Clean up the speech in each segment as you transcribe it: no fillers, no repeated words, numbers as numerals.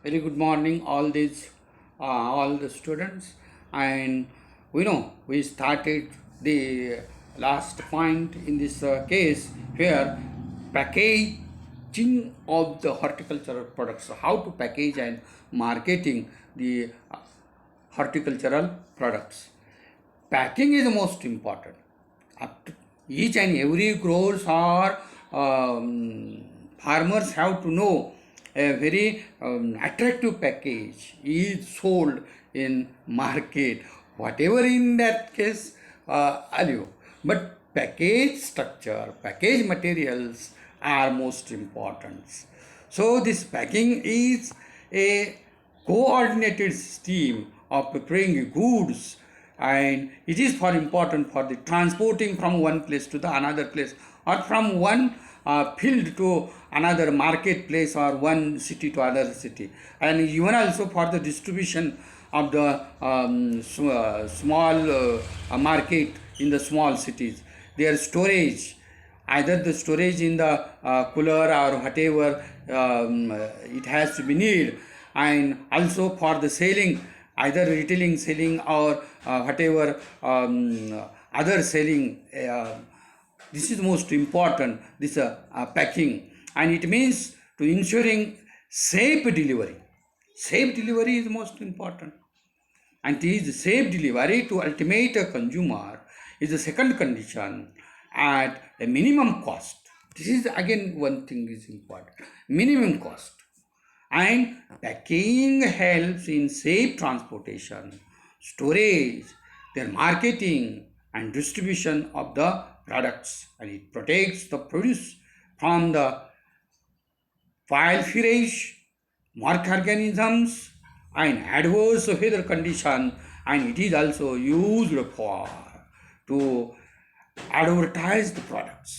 Very good morning, all the students. And we started the last point in this case here, packaging of the horticultural products. So how to package and marketing the horticultural products. Packing is the most important. Each and every growers or farmers have to know a very attractive package is sold in market, whatever in that case value. But package structure, package materials are most important. So this packing is a coordinated scheme of preparing goods, and it is for important for the transporting from one place to the another place, or from one field to another marketplace, or one city to another city, and even also for the distribution of the small market in the small cities, their storage, either the storage in the cooler or whatever it has to be need, and also for the selling, either retailing selling or whatever other selling. This is most important, this packing, and it means to ensuring safe delivery. Safe delivery is most important, and it is safe delivery to ultimate consumer is the second condition at a minimum cost. This is again one thing is important, minimum cost. And packing helps in safe transportation, storage, their marketing and distribution of the products, and it protects the produce from the pilferage, microorganisms and adverse weather condition, and it is also used for to advertise the products.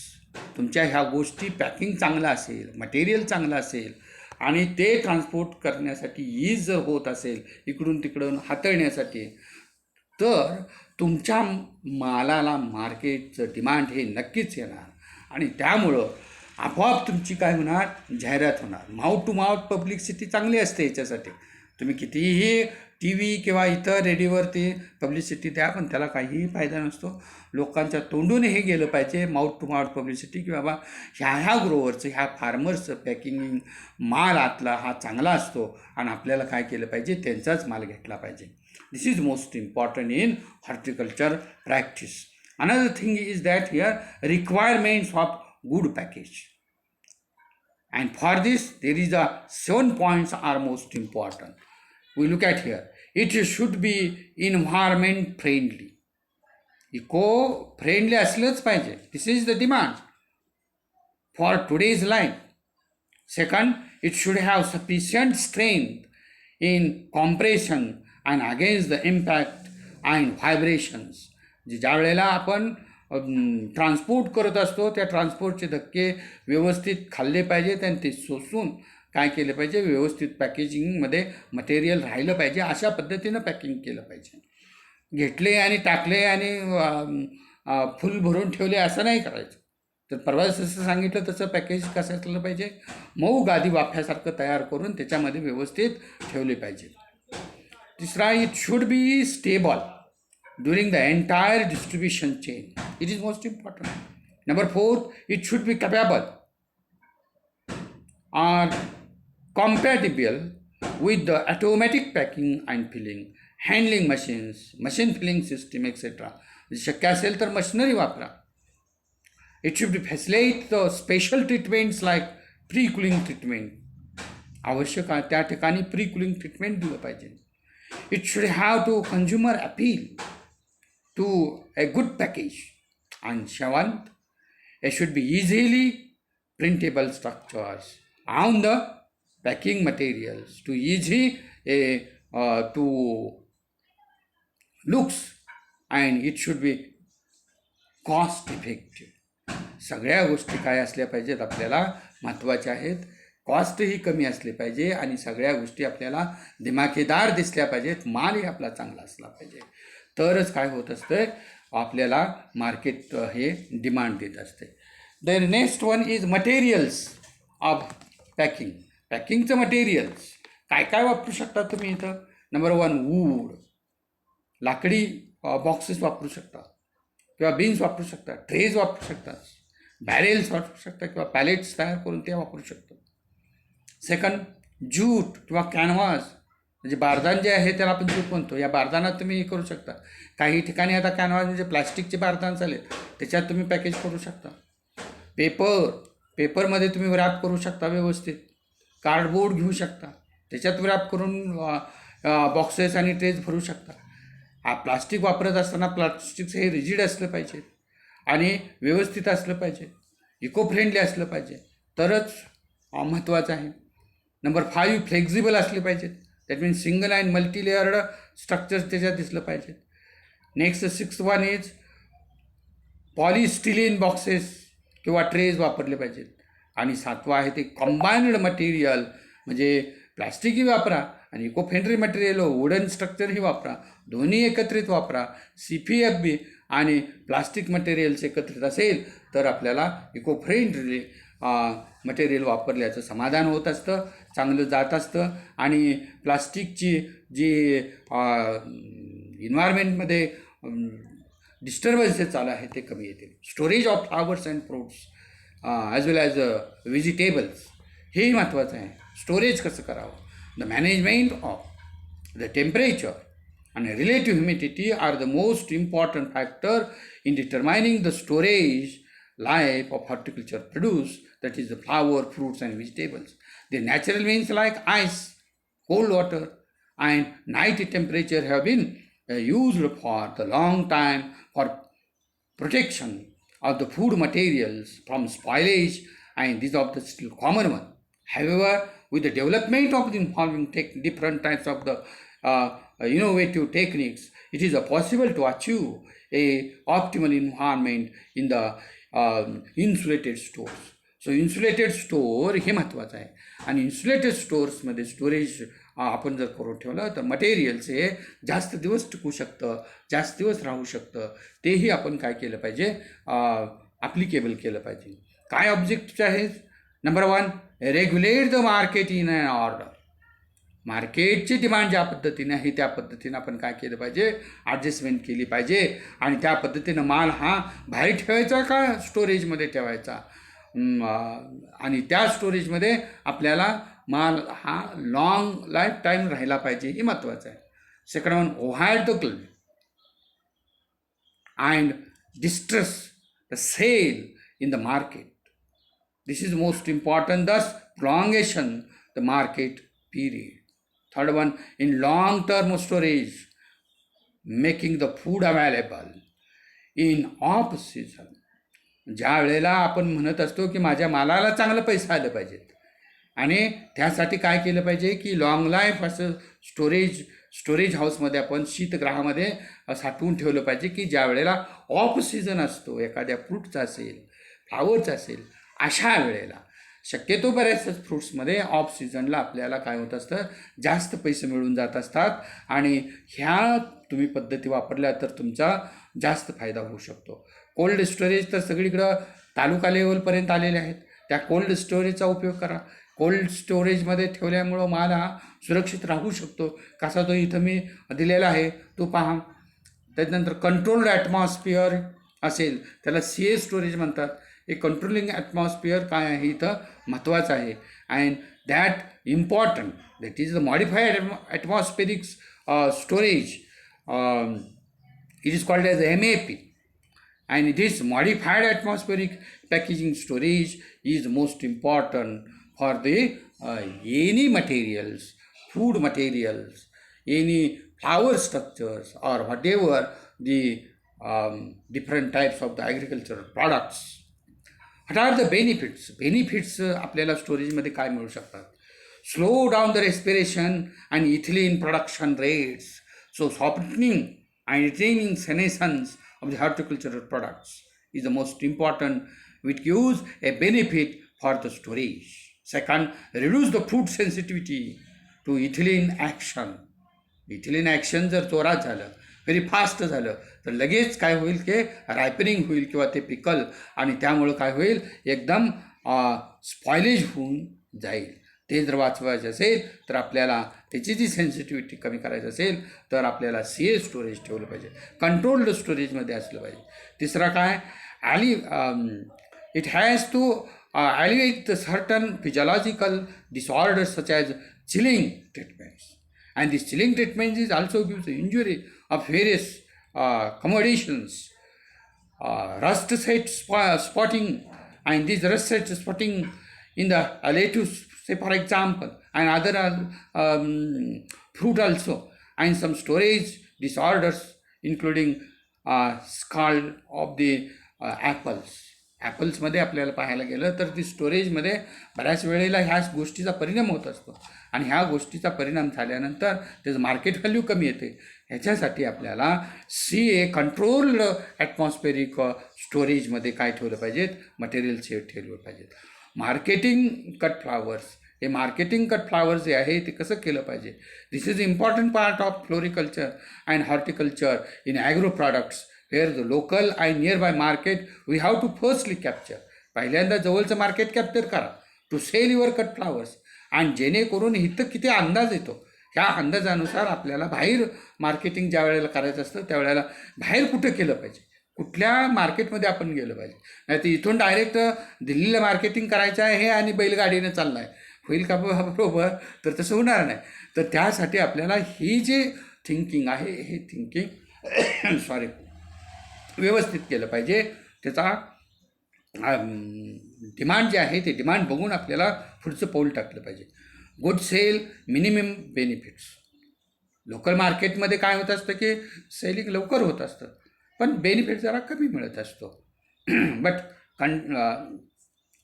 तुमच्या ह्या गोष्टी packing चांगलं असेल, material चांगलं असेल आणि ते transport करण्यासाठी ईज जर होत असेल इकडून तिकडून हाताळण्यासाठी, तर तुमच्या मालाला मार्केटचं डिमांड हे नक्कीच येणार, आणि त्यामुळं आपोआप तुमची काय होणार, जाहिरात होणार. माउथ टू माउथ पब्लिसिटी चांगली असते याच्यासाठी. तुम्ही कितीही टी व्ही किंवा इतर रेडिओवरती पब्लिसिटी द्या, पण त्याला काहीही फायदा नसतो. लोकांच्या तोंडून हे गेलं पाहिजे, माउथ टू माउथ पब्लिसिटी, की बाबा ह्या ग्रोवरचं, ह्या फार्मर्सचं पॅकिंग माल आतला हा चांगला असतो आणि आपल्याला काय केलं पाहिजे, त्यांचाच माल घेतला पाहिजे. This is most important in horticulture practice. Another thing is that here requirements of good package, and for this there is a 7 points are most important. We look at here, it should be environment friendly, eco friendly असलंच पाहिजे. This is the demand for today's life. Second, it should have sufficient strength in compression and against the impact and vibrations. ज्या वेळेला आपण transport करत असतो, त्या ट्रान्सपोर्टचे धक्के व्यवस्थित खाल्ले पाहिजेत आणि ते सोसून काय केलं पाहिजे, व्यवस्थित पॅकेजिंगमध्ये मटेरियल राहिलं पाहिजे. अशा पद्धतीनं पॅकिंग केलं पाहिजे. घेतले आणि टाकले आणि फुल भरून ठेवले असं नाही करायचं. तर परवा जसं सांगितलं तसं पॅकेज कसं असलं पाहिजे, मऊ गादी वाफ्यासारखं तयार करून त्याच्यामध्ये व्यवस्थित ठेवले पाहिजे. तिसरा, it should be stable during the entire distribution chain. It is most important. Number 4, it should be capable or compatible with the automatic packing and filling, handling machines, machine filling system, etc. शक्य असेल तर machinery वापरा. It should be facilitate the special treatments like pre-cooling treatment. आवश्यक आहे त्या ठिकाणी pre-cooling treatment दिलं पाहिजे. It should have to consumer appeal to a good package. And seventh, it should be easily printable structures on the packing materials to easy to looks, and it should be cost effective. सगळ्या गोष्टी काय असल्या पाहिजेत आपल्याला महत्त्वाच्या आहेत. कॉस्टही कमी असले पाहिजे आणि सगळ्या गोष्टी आपल्याला दिमाखेदार दिसल्या पाहिजेत. मालही आपला चांगला असला पाहिजे, तरच काय होत असतं, आपल्याला मार्केट हे डिमांड देत असते. The next one is materials of packing. पॅकिंगचं मटेरियल्स काय काय वापरू शकता तुम्ही इथं? नंबर 1, वूड, लाकडी बॉक्सेस वापरू शकता किंवा बीन्स वापरू शकता, ट्रेज वापरू शकता, बॅरेल्स वापरू शकता किंवा पॅलेट्स तयार करून ते वापरू शकतो. सेकंड, ज्यूट किंवा कॅनव्हास, म्हणजे बारदान जे आहे त्याला आपण ज्यूट म्हणतो, या बारदानात तुम्ही हे करू शकता. काही ठिकाणी आता कॅनव्हास म्हणजे प्लास्टिकचे बारदान चालेल, त्याच्यात तुम्ही पॅकेज करू शकता. पेपरमध्ये तुम्ही रॅप करू शकता व्यवस्थित. कार्डबोर्ड घेऊ शकता, त्याच्यात रॅप करून बॉक्सेस आणि ट्रेज भरू शकता. प्लास्टिक वापरत असताना प्लास्टिकचं हे रिजिड असलं पाहिजे आणि व्यवस्थित असलं पाहिजे, इको फ्रेंडली असलं पाहिजे, तरच महत्त्वाचं आहे. नंबर 5, फ्लेक्झिबल असले पाहिजेत. That means single and multi layered structures त्याच्यात दिसलं पाहिजे. Next 6th one is polystyrene boxes किंवा ट्रेज वापरले पाहिजेत. आणि 7वा आहे ते कंबाईन्ड मटेरियल, म्हणजे प्लॅस्टिकही वापरा आणि इको फ्रेंडली मटेरियल वुडन स्ट्रक्चरही वापरा, दोन्ही एकत्रित वापरा. CPFB आणि प्लास्टिक मटेरियल्स एकत्रित असेल तर आपल्याला इको फ्रेंडली मटेरियल वापरल्याचं समाधान होत असतं, चांगलं जात असतं आणि प्लास्टिकची जी इन्व्हायरमेंटमध्ये डिस्टर्बन्सेस चालू आहे ते कमी येतील. Storage of flowers and fruits as well as vegetables, हेही महत्त्वाचं आहे. स्टोरेज कसं करावं, the management of the temperature and relative humidity are the most important factor in determining the storage life of horticulture produce, that is the flower, fruits and vegetables. The natural means like ice, cold water and night temperature have been used for the long time for protection of the food materials from spoilage, and these are the still common one. However, with the development of the involving different types of the innovative techniques, it is possible to achieve a optimal environment in the insulated stores. So insulated store हे महत्त्वाचं आहे. आणि insulated स्टोअर्समध्ये storage आपण जर करून ठेवलं तर materials हे जास्त दिवस टिकू शकतं, जास्त दिवस राहू शकतं. तेही आपण काय केलं पाहिजे, ॲप्लिकेबल केलं पाहिजे. काय ऑब्जेक्टिव्ह आहेत? Number 1, regulate the market in and order. मार्केटची डिमांड ज्या पद्धतीने आहे त्या पद्धतीनं आपण काय केलं पाहिजे, ॲडजस्टमेंट केली पाहिजे. आणि त्या पद्धतीनं माल हा बाहेर ठेवायचा का स्टोरेजमध्ये ठेवायचा, आणि त्या स्टोरेजमध्ये आपल्याला माल हा लॉंग लाईफ टाईम राहिला पाहिजे, हे महत्त्वाचं आहे. सेकंड वन, ओव्हर द क्ल and distress the sale in the market. This is most important, दस prolongation the market period. Third one, in long term storage, making the food available in off season. ज्या वेळेला आपण म्हणत असतो की माझ्या मालाला चांगलं पैसा आलं पाहिजेत आणि त्यासाठी काय केलं पाहिजे की लॉंग लाईफ असं स्टोरेज हाऊसमध्ये आपण शीतगृहामध्ये साठवून ठेवलं पाहिजे की ज्या वेळेला ऑफ सीझन असतो, एखाद्या फ्रूटचा असेल, फ्लावरचा असेल, अशा वेळेला शक्यतो बऱ्याच फ्रूट्समध्ये ऑफ सीझनला आपल्याला काय होत असतं, जास्त पैसे मिळून जात असतात. आणि ह्या तुम्ही पद्धती वापरल्या तर तुमचा जास्त फायदा होऊ शकतो. कोल्ड स्टोरेज तर सगळीकडं तालुका लेवलपर्यंत आलेले आहेत. त्या कोल्ड स्टोरेजचा उपयोग करा. कोल्ड स्टोरेजमध्ये ठेवल्यामुळं माल हा सुरक्षित राहू शकतो. कसा तो इथं मी दिलेला आहे तो पहा. त्याच्यानंतर कंट्रोल्ड ॲटमॉस्फिअर असेल त्याला CA स्टोरेज म्हणतात. हे कंट्रोलिंग ॲटमॉस्फिअर काय आहे इथं महत्त्वाचं आहे. And that important, that is the modified atmospheric storage, it is called as MAP. And this modified atmospheric packaging storage is most important for the any materials, food materials, any flower structures or whatever the different types of the agricultural products. What are the benefits? Benefits आपल्याला स्टोरेजमध्ये काय मिळू शकतात? Slow down the respiration and ethylene production rates. So softening and retaining senescence of the horticultural products is the most important, which gives a benefit for the storage. Second, reduce the fruit sensitivity to ethylene action. Ethylene action जर जोरात झालं, very fast झालं तर लगेच काय होईल की ripening होईल किंवा ते पिकल आणि त्यामुळं काय होईल एकदम स्पॉइलेज होऊन जाईल. ते जर वाचवायचे असेल तर आपल्याला त्याची जी सेन्सिटिव्हिटी कमी करायची असेल तर आपल्याला सीए स्टोरेज ठेवलं पाहिजे, कंट्रोल्ड स्टोरेजमध्ये असलं पाहिजे. तिसरा काय, it has to alleviate the certain physiological disorders such as chilling treatments. And this chilling treatment is also gives the injury of various accommodations, rust set spotting, and this rust set spotting in the lettuce, say for example, and other fruit also, and some storage disorders including scald of the apples. ॲपल्समध्ये आपल्याला पाहायला गेलं तर ती स्टोरेजमध्ये बऱ्याच वेळेला ह्याच गोष्टीचा परिणाम होत असतो आणि ह्या गोष्टीचा परिणाम झाल्यानंतर त्याचं मार्केट व्हॅल्यू कमी येते. ह्याच्यासाठी आपल्याला CA कंट्रोल्ड ॲटमॉस्फेरिक स्टोरेजमध्ये काय ठेवलं पाहिजेत, मटेरियल सेफ ठेवलं पाहिजेत. मार्केटिंग कट फ्लावर्स, हे मार्केटिंग कट फ्लावर्स जे आहे ते कसं केलं पाहिजे, this is important part of floriculture and horticulture in agro products where the local and nearby market we have to firstly capture. पहिल्यांदा जवळचं मार्केट कॅप्चर करा to sell your cut flowers, आणि जेणेकरून इथं किती अंदाज येतो ह्या अंदाजानुसार आपल्याला बाहेर मार्केटिंग ज्या वेळेला करायचं असतं त्यावेळेला बाहेर कुठं केलं पाहिजे, कुठल्या मार्केटमध्ये आपण गेलं पाहिजे. नाही तर इथून डायरेक्ट दिल्लीला मार्केटिंग करायचं आहे हे आणि बैलगाडीनं चाललं आहे, होईल का बरोबर, तर तसं होणार नाही. तर त्यासाठी आपल्याला ही जे थिंकिंग आहे हे थिंकिंग व्यवस्थित केलं पाहिजे. त्याचा डिमांड जे आहे ते डिमांड बघून आपल्याला पुढचं पाऊल टाकलं पाहिजे. Good sale, minimum benefits. Local मार्केटमध्ये काय होत असतं की सेलिंग लवकर होत असतं पण बेनिफिट जरा कमी मिळत असतो. But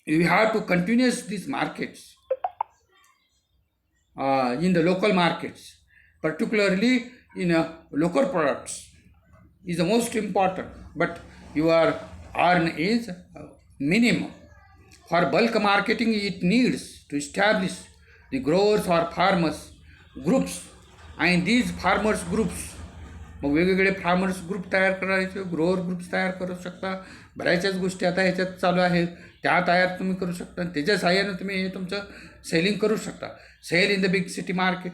you have to continuous this markets in the local markets, particularly in local products is the most important, but your earn is minimum. For bulk marketing it needs to establish the growers or farmers groups, and these farmers groups, मग वेगवेगळे farmers group तयार करायचे, grower groups तयार करू शकता. बऱ्याचशाच गोष्टी आता ह्याच्यात चालू आहेत त्या तयार तुम्ही करू शकता. त्याच्या सहाय्यानं तुम्ही हे तुमचं सेलिंग करू शकता. Sell in the big city market.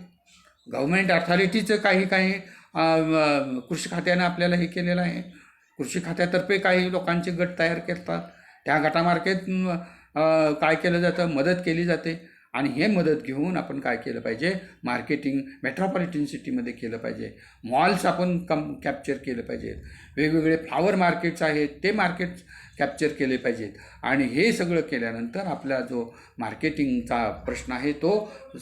Government अथॉरिटीचं काही कृषी खात्यानं आपल्याला हे केलेलं आहे. कृषी खात्यातर्फे काही लोकांचे गट तयार करतात, त्या गटामार्फत काय केलं जातं, मदत केली जाते. आणि हे मदत घेऊन आपण काय केलं पाहिजे, मार्केटिंग मेट्रोपॉलिटन सिटीमध्ये केलं पाहिजे. मॉल्स आपण कॅप्चर केलं पाहिजे. वेगवेगळे फ्लावर मार्केट्स आहेत ते मार्केट्स कॅप्चर केले पाहिजेत. आणि हे सगळं केल्यानंतर आपला जो मार्केटिंगचा प्रश्न आहे तो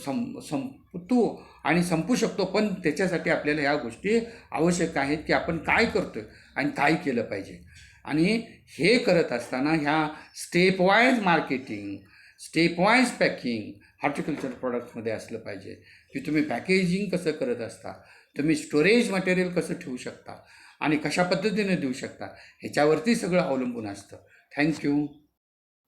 संपतो आणि संपू शकतो. पण त्याच्यासाठी आपल्याला ह्या गोष्टी आवश्यक आहेत की आपण काय करतो आणि काय केलं पाहिजे. आणि हे करत असताना ह्या stepwise marketing, stepwise packing horticulture प्रॉडक्ट्समध्ये असलं पाहिजे. की तुम्ही पॅकेजिंग कसं करत असता, तुम्ही स्टोरेज मटेरियल कसं ठेवू शकता आणि कशा पद्धतीने देऊ शकता ह्याच्यावरती सगळं अवलंबून असतं. थँक्यू.